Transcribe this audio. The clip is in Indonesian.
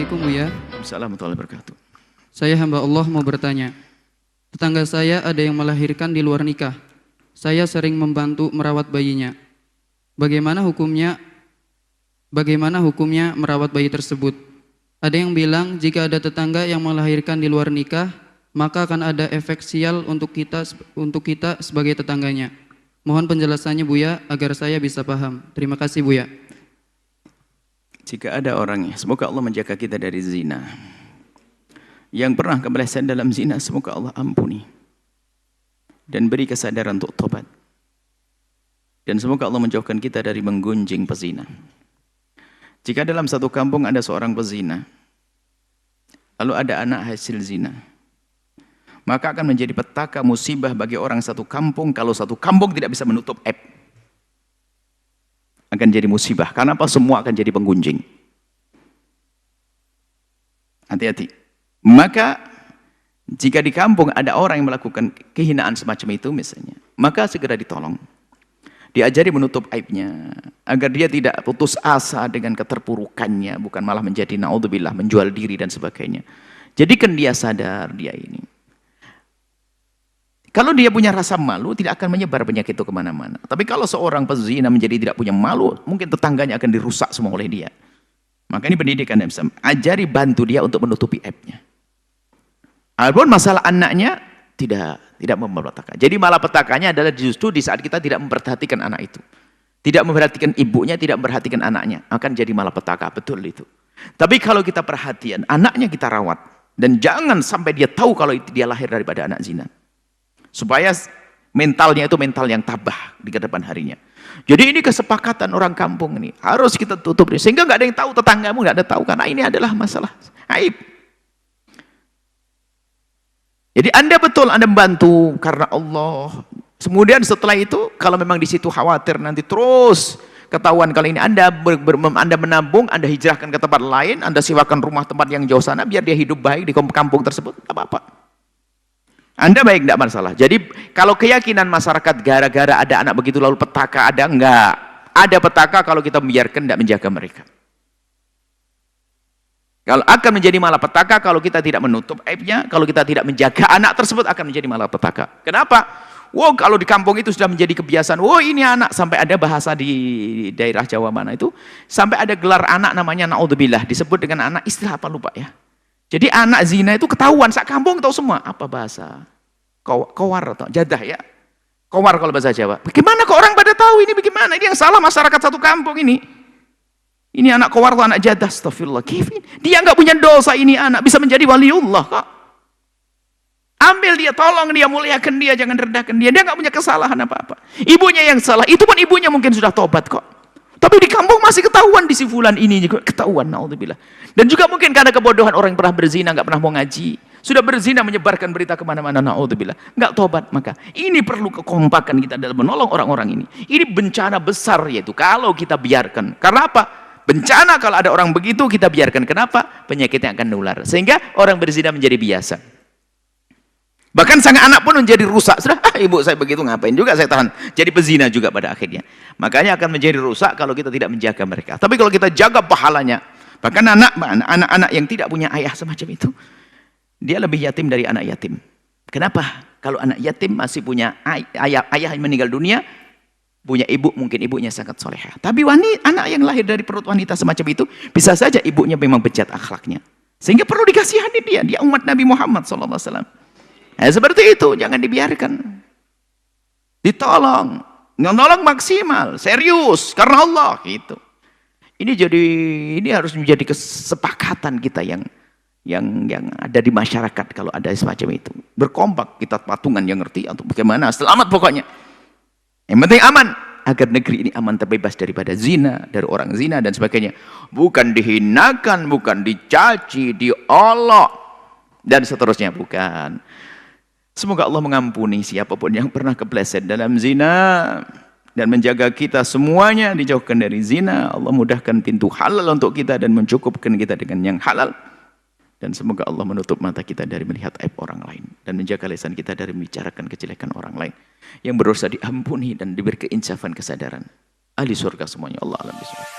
Assalamualaikum Buya. Assalamualaikum warahmatullahi wabarakatuh. Saya hamba Allah mau bertanya. Tetangga saya ada yang melahirkan di luar nikah. Saya sering membantu merawat bayinya. Bagaimana hukumnya merawat bayi tersebut? Ada yang bilang jika ada tetangga yang melahirkan di luar nikah, maka akan ada efek sial untuk kita sebagai tetangganya. Mohon penjelasannya Buya agar saya bisa paham. Terima kasih Buya. Jika ada orang, semoga Allah menjaga kita dari zina. Yang pernah kebelesan dalam zina, semoga Allah ampuni. Dan beri kesadaran untuk tobat. Dan semoga Allah menjauhkan kita dari menggunjing pezina. Jika dalam satu kampung ada seorang pezina, lalu ada anak hasil zina, maka akan menjadi petaka musibah bagi orang satu kampung kalau satu kampung tidak bisa menutup aib. Akan jadi musibah. Karena apa? Semua akan jadi penggunjing. Hati-hati. Maka jika di kampung ada orang yang melakukan kehinaan semacam itu misalnya, maka segera ditolong. Diajari menutup aibnya agar dia tidak putus asa dengan keterpurukannya, bukan malah menjadi naudzubillah menjual diri dan sebagainya. Jadikan dia sadar dia ini. Kalau dia punya rasa malu, tidak akan menyebar penyakit itu kemana-mana. Tapi kalau seorang pezina menjadi tidak punya malu, mungkin tetangganya akan dirusak semua oleh dia. Maka ini pendidikan yang bisa. Ajari, bantu dia untuk menutupi aibnya. Adapun masalah anaknya, tidak memperhatikan. Jadi malapetakannya adalah justru di saat kita tidak memperhatikan anak itu. Tidak memperhatikan ibunya, tidak memperhatikan anaknya. Akan jadi malapetaka, betul itu. Tapi kalau kita perhatian, anaknya kita rawat. Dan jangan sampai dia tahu kalau itu dia lahir daripada anak zina. Supaya mentalnya itu mental yang tabah di kedepan harinya. Jadi ini kesepakatan orang kampung ini. Harus kita tutup. Sehingga nggak ada yang tahu, tetanggamu nggak ada tahu. Karena ini adalah masalah aib. Jadi Anda betul, Anda membantu karena Allah. Kemudian setelah itu, kalau memang di situ khawatir nanti terus ketahuan kalau ini Anda menabung, Anda hijrahkan ke tempat lain, Anda sewakan rumah tempat yang jauh sana, biar dia hidup baik di kampung tersebut, tidak apa-apa. Anda baik, tidak masalah. Jadi kalau keyakinan masyarakat gara-gara ada anak begitu lalu petaka ada, enggak. Ada petaka kalau kita membiarkan, tidak menjaga mereka. Kalau akan menjadi malapetaka kalau kita tidak menutup aibnya, kalau kita tidak menjaga anak tersebut akan menjadi malapetaka. Kenapa? Wow, kalau di kampung itu sudah menjadi kebiasaan. Wow, ini anak, sampai ada bahasa di daerah Jawa mana itu, sampai ada gelar anak namanya naudzubillah, disebut dengan anak istilah apa lupa ya. Jadi anak zina itu ketahuan, sak kampung tahu semua. Apa bahasa? Kowar atau jadah ya? Kowar kalau bahasa Jawa. Bagaimana kok orang pada tahu ini bagaimana? Ini yang salah masyarakat satu kampung ini. Ini anak kowar atau anak jadah? Astagfirullah. Dia nggak punya dosa, ini anak bisa menjadi waliullah kok. Ambil dia, tolong dia, muliakan dia, jangan rendahkan dia. Dia nggak punya kesalahan apa-apa. Ibunya yang salah, itu pun ibunya mungkin sudah tobat kok. Tapi di kampung masih ketahuan di si fulan ini juga ketahuan, naudzubillah. Dan juga mungkin karena kebodohan orang yang pernah berzina, nggak pernah mau ngaji, sudah berzina menyebarkan berita kemana-mana, naudzubillah, nggak tobat. Maka ini perlu kekompakan kita dalam menolong orang-orang ini. Ini bencana besar yaitu kalau kita biarkan. Karena apa? Bencana kalau ada orang begitu kita biarkan. Kenapa? Penyakitnya akan nular. Sehingga orang berzina menjadi biasa. Bahkan sang anak pun menjadi rusak. Sudah, ibu saya begitu ngapain juga saya tahan. Jadi pezina juga pada akhirnya. Makanya akan menjadi rusak kalau kita tidak menjaga mereka. Tapi kalau kita jaga pahalanya, bahkan anak-anak yang tidak punya ayah semacam itu, dia lebih yatim dari anak yatim. Kenapa? Kalau anak yatim masih punya ayah yang meninggal dunia, punya ibu, mungkin ibunya sangat solehah. Tapi anak yang lahir dari perut wanita semacam itu, bisa saja ibunya memang bejat akhlaknya. Sehingga perlu dikasihani dia umat Nabi Muhammad SAW. Nah, seperti itu, jangan dibiarkan. Ditolong, nolong maksimal, serius, karena Allah gitu. Ini harus menjadi kesepakatan kita yang ada di masyarakat kalau ada semacam itu. Berkompak, kita patungan yang ngerti untuk bagaimana selamat pokoknya. Yang penting aman, agar negeri ini aman, terbebas daripada zina, dari orang zina dan sebagainya. Bukan dihinakan, bukan dicaci, diolok dan seterusnya, bukan. Semoga Allah mengampuni siapapun yang pernah kepleset dalam zina dan menjaga kita semuanya dijauhkan dari zina. Allah mudahkan pintu halal untuk kita dan mencukupkan kita dengan yang halal. Dan semoga Allah menutup mata kita dari melihat aib orang lain dan menjaga lisan kita dari membicarakan kejelekan orang lain. Yang berdosa diampuni dan diberi keinsafan kesadaran. Ahli surga semuanya. Allah alam bismillah.